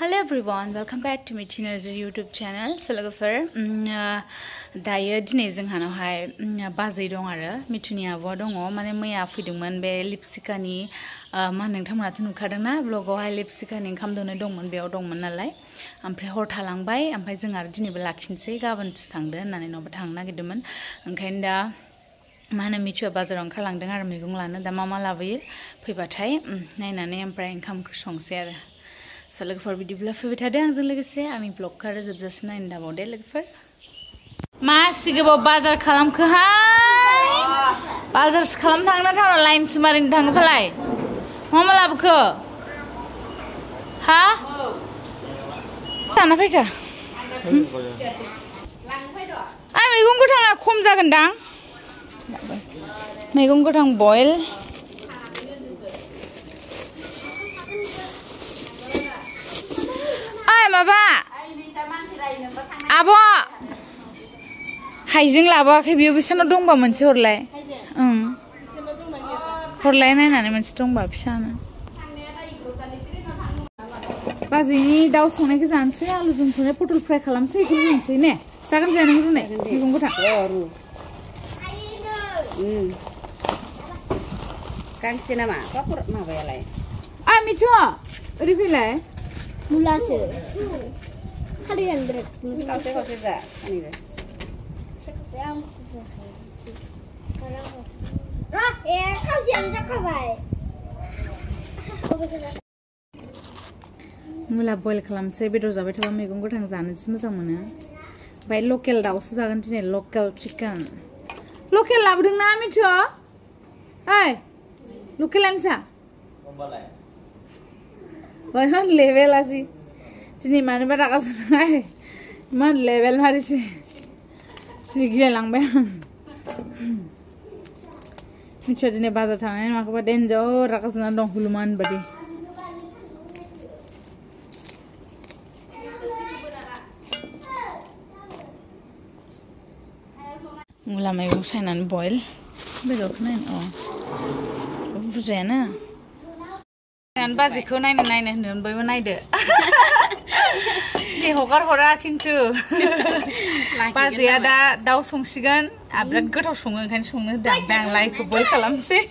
Hello everyone, welcome back to Mithi Narzary YouTube channel. So logofer dayo dine जोंहानावहाय बाजै दं आरो मिथुनि आब'आ दङ माने मैया फैदोंमोन बे लिपस्टिकानि मा नोंथांमोनाथ' नुखादोंना ब्लगावहाय लिपस्टिकानि ओंखाम दौनो दंमोन बेयाव दंमोन नालाय ओमफ्राय हर थालांबाय ओमफ्राय जों आरो दिनैबो लाखिनोसै गाबोनसो थांदो होननानै न'बा थांनो नागिरदोंमोन ओंखायनो दा मा होनो मिथुआ बाजाराव ओंखारलांदों आरो मैगं लानो दा मा लाबोयो फैबाथाय नायनानै ओमफ्राय ओंखाम ओंख्रि संसै आरो So लोगोफोर बिदिब्ला फैबाय थादो आंजों लोगोसे आंनि ब्लगखौ आरो जोबजासिम नायनो दाबावदे लोगोफोर मा सिगाङाव बाजार खालामखोहाय बाजारसो खालाम थांना थांना लाइनसो मारिनो थाङो फालाय मा लाबोखो हा थाना फैखा आइ मैगं गोथाङा खम जागोनदां मैगं गोथां बयल माबा आब' हाइजें लाबोआखै बियो बिसानाव दंबा मोनसे हरलाय हरलाय नायनानै मोनसे दंबा फिसानो बाजैनि दाउ संनायखौ जानोसै आलुजों संनाय पटल फ्राय खालामसै बेखौनो होनोसै ने जागोन जाया नों रुनाय मैगं गोथां गांसे नामा माबायालाय मिथु ओरै फैलाय मुलासो खालि जानो बिराद खावसे खावसे जा आंनिबो खावसेयानो जाखाबाय मुला बयल खालामसै बेदर जाबाय थाबा मैगं गोथां जानोसो मोजां मोनो ओमफ्राय लकेल दाउसो जागोन दिनै लकेल चिकेन लकेल लाबोदोंना मिथु ओइ लकेलानो जा Wah, level aja. Sini mana pada kasih, mana level hari sih. Sini gila lang bang. Ini cuma jenis bazar tangan, maka pada enjau rakasana dong huluman badi. Mula mayung sainan boil, belok nain oh, bukan na. Kan bajiku naik nen boy naik deh. Sini hogar hora kintu. Baji ada daun songsigan, abrak getau songan kan songan dah bang like boy kalam sih.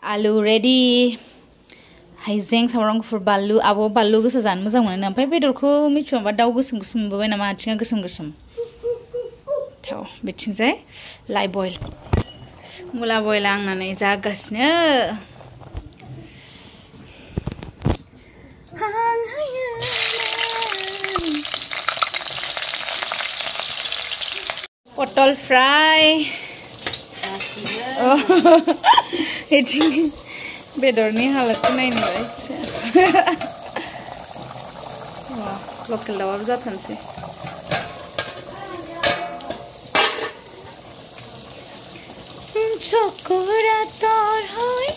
Alu ready. Haizeng samarang for balu, abo balu gusajan muzang mana nampai bedorku micu apa daun gusum boy nama acingnya gusum. Tahu, becing saya, live boil. Mula boil ang nana jagasnya. Potol fry. Oh, ini bedor ni halatnya ini guys. Wah, lokal dawar jatuh sih. Coklat terhoi,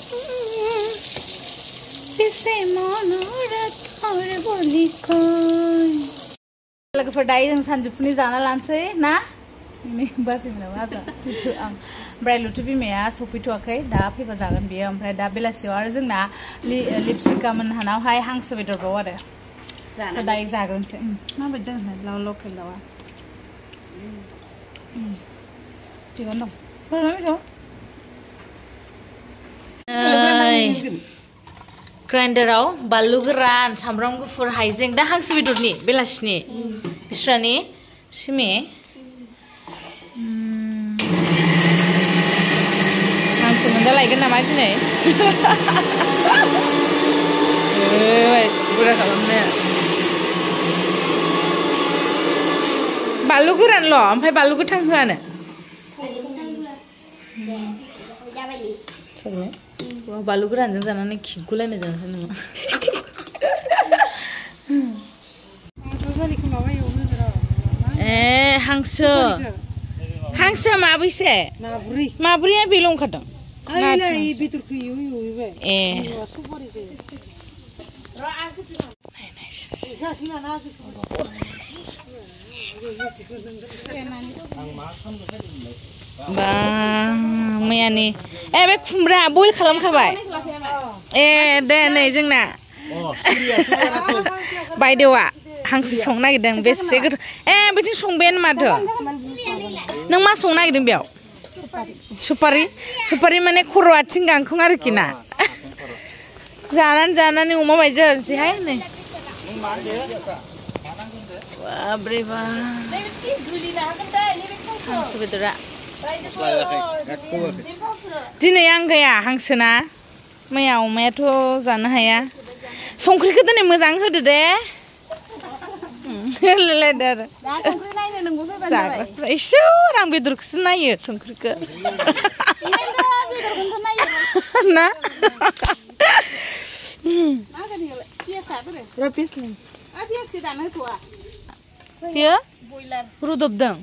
bisa monorat terhoi bolikan. Lagi ferdai yang sanjupni jana lansai, na? Ini bahasa mana bahasa? Itu ang, berai lutu bimea sopi tu akai, dah api bazaran biar, berai dah bela siwar jeng na lipstick aman hanau hai Hangsw bedor bawa deh. So dah zagan sih, mana bejang na lau lokal lawa. Jangan dong, kalau ni tu. Grinder-aw balu geran samrong gufur haizeng dah Hangsw bedor ni belas ni bisra ni simi Hangsw menda lagi nama aja nih udah kalamnya balu geran lo sampai balu getang mana coba wah balu geran jeng sana nih kigulan aja sana mah. Hangsw, Hangsw mabui se? Maburi yang belum kadang. Bah, मैयानि ए बे खुमब्रा बयल खालामखाबाय ए दे नै जोंना बायदेवा हांसो संनो नागिरदों बेसे गोथाव बिथिं संबायानो माथो नों मा संनो नागिरदों बेयाव सुपारि माने खर' आथिं गांखं आरोखि ना जानानै अमा बायदि जानोसैहाय नै बाब्रे बा हांसो बेदरा दिनै आं गैया हांसोना मैया अमायाथ' जानो हाया संख्रिखौ दिनै मोजां होदो दे होलायलायदो आरो जाग्राफ्रा इसोर आं बेदरखौसो नायो संख्रिखौ ना बेयो रुदबदों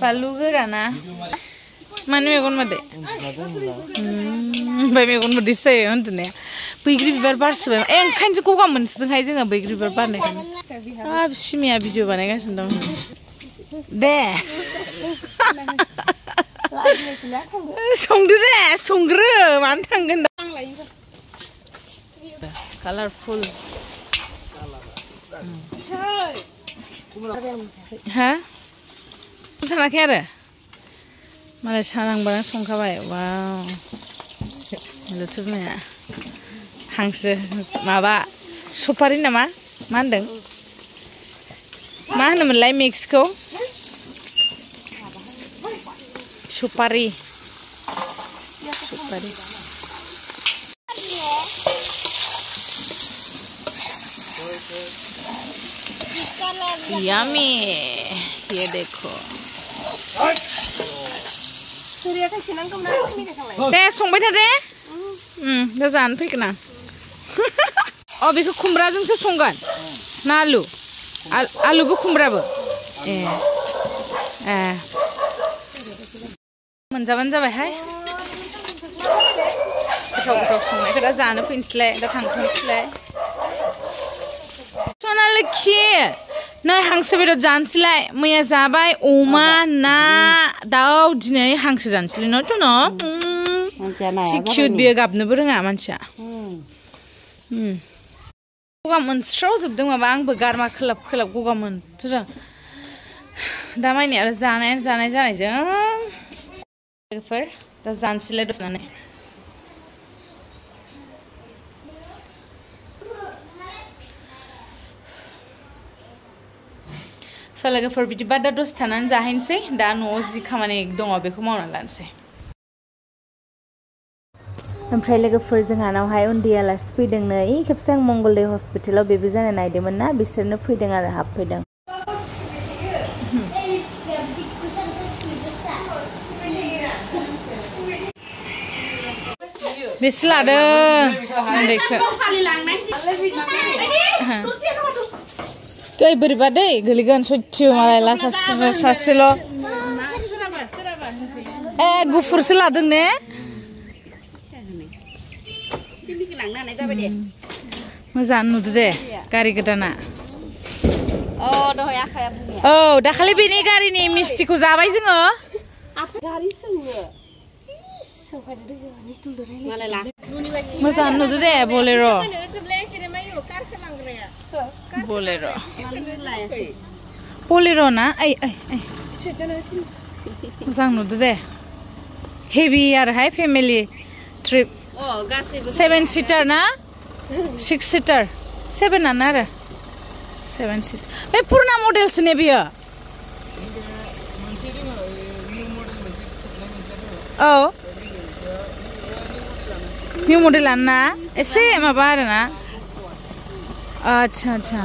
बानलु गोराना माने मेगन मोदै ओमफ्राय मेगन मोदैसो जायो उन्दुनाया बैग्रि बिबार बारसोबाय ओंखायनोसो गगा मोनसोदोंहाय जोङो बैग्रि बिबार बारनायखायनो सिमिया भिडिअ बानायगासिनो दं दे संदो दे संग्रो मानो थांगोन कालारफुल हा सानाखै आरो मालाय सानांबानो संखाबाय वाव लुथुरनाया हांसो माबा सुपारि नामा मा होनदों मा होनोमोनलाय मिक्सखौ सुपारि यम्मी ये देखो दे संबाय था दे दा जानो फैगोन आं बेखौ खुमब्राजोंसो संगोन ना आलुबो खुमब्राबो मोनजाबानो जाबायहाय गोथाव संनायखौ दा जानो फैनोसैलाय दा थांथ'नोसैलाय सनालखि नै हांसो बेदर जानोसैलाय मैया जाबाय अमा ना दाउ दिनै हांसो जानोसैलाय न' जन' किउट बियो गाबनोबो रोङा मानसिया गगा मोनस्रावजोबदों माबा आंबो गारमा खोलाब गगा मोनथारदों दा मानि आरो जानाय जानायजों लोगोफोर दा जानोसैलाय दसनानै लोगोफोर बिदिबा दा दसे थानानै जाहैनोसै दा न'आव जि खामानि दङ बेखौ मावनानै लानोसै ओमफ्राय लोगोफोर जोंहानावहाय उन्दै आलासि फैदों नै खेबसे आं मंगलदै हस्पिटालाव बेबी जानो नायदोंमोन ना बिसोरनो फैदों आरो हाबफैदों बेसे लादों उन्दैखौ दै बोरैबा दै गोलैगोन सयथिबो मालायला सासेल' गुफुरसो लादों ने मोजां नुदो दे गारि गोदाना दाखालि बेनि गारिनि मिस्थिखौ जाबाय जोङो मोजां नुदो दे बोलेर' ना मोजां नुदो दे हेभि आरोहाय फेमिलि ट्रिप 7 सीटार ना 6 सीटार 7 आरो 7 सीट बे पुरना मडेलसो ने बियो निउ मडेलानो ना एसे माबा आरो ना अच्छा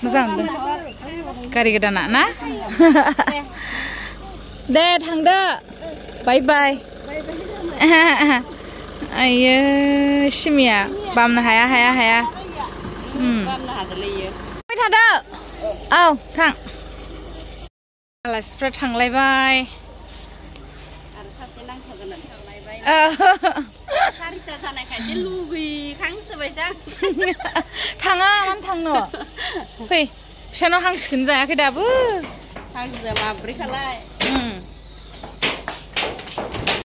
मोजां गारि गोदाना ना दे थांदो बाय बाय आयो सिमिया बामनो हाया थादो थां आलासिफ्रा थांलायबाय थाङा मानो थांनो फै फिसानाव हांसोखौनो जायाखै दाबो हांसोआ माब्रै खालाय